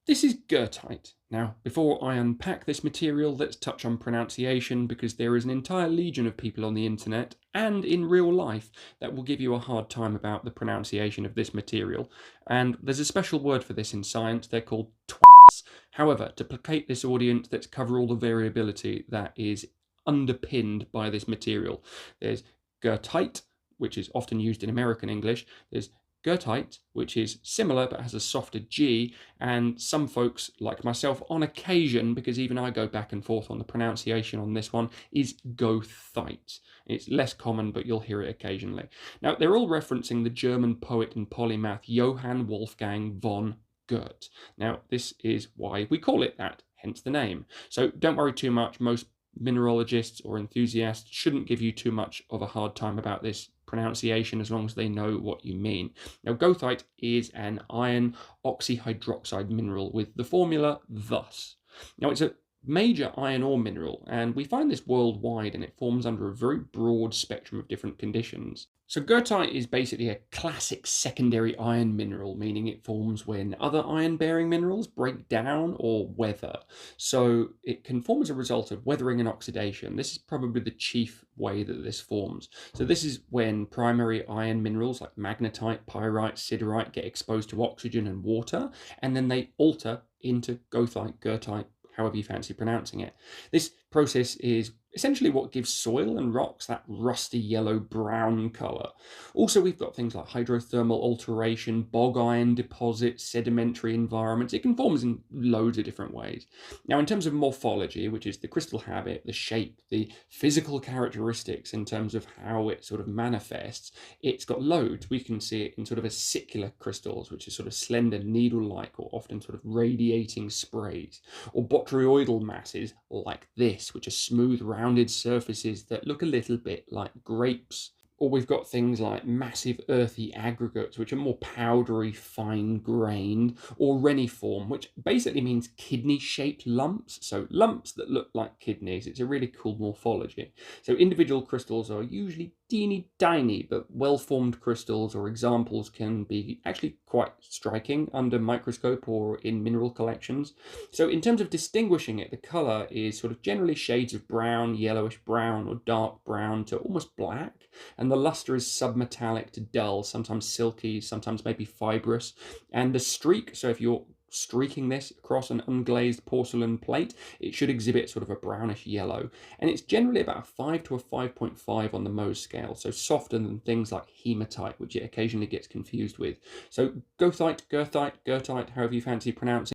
This is goethite. Now, before I unpack this material, let's touch on pronunciation because there is an entire legion of people on the internet and in real life that will give you a hard time about the pronunciation of this material. And there's a special word for this in science, they're called twats. However, to placate this audience, let's cover all the variability that is underpinned by this material. There's goethite, which is often used in American English. There's goethite, which is similar but has a softer G, and some folks, like myself, on occasion, because even I go back and forth on the pronunciation on this one, is goethite. It's less common, but you'll hear it occasionally. Now, they're all referencing the German poet and polymath Johann Wolfgang von Goethe. Now, this is why we call it that, hence the name. So don't worry too much. Most mineralogists or enthusiasts shouldn't give you too much of a hard time about this pronunciation as long as they know what you mean. Now, goethite is an iron oxyhydroxide mineral with the formula thus. Now, it's a major iron ore mineral, and we find this worldwide, and it forms under a very broad spectrum of different conditions. So goethite is basically a classic secondary iron mineral, meaning it forms when other iron-bearing minerals break down or weather. So it can form as a result of weathering and oxidation. This is probably the chief way that this forms. So this is when primary iron minerals like magnetite, pyrite, siderite get exposed to oxygen and water, and then they alter into goethite, goethite, however you fancy pronouncing it. This process is essentially what gives soil and rocks that rusty yellow brown colour. Also, we've got things like hydrothermal alteration, bog iron deposits, sedimentary environments. It can form in loads of different ways. Now, in terms of morphology, which is the crystal habit, the shape, the physical characteristics in terms of how it sort of manifests, it's got loads. We can see it in sort of acicular crystals, which is sort of slender needle-like or often sort of radiating sprays, or botryoidal masses like this, which are smooth, rounded surfaces that look a little bit like grapes. Or we've got things like massive earthy aggregates, which are more powdery, fine-grained, or reniform, which basically means kidney-shaped lumps. So lumps that look like kidneys. It's a really cool morphology. So individual crystals are usually teeny tiny, but well-formed crystals or examples can be actually quite striking under microscope or in mineral collections. So in terms of distinguishing it, the colour is sort of generally shades of brown, yellowish brown, or dark brown to almost black. And the luster is submetallic to dull, sometimes silky, sometimes maybe fibrous. And the streak, so if you're streaking this across an unglazed porcelain plate, it should exhibit sort of a brownish yellow. And it's generally about a 5 to a 5.5 on the Mohs scale, so softer than things like hematite, which it occasionally gets confused with. So goethite, goethite, goethite, however you fancy pronouncing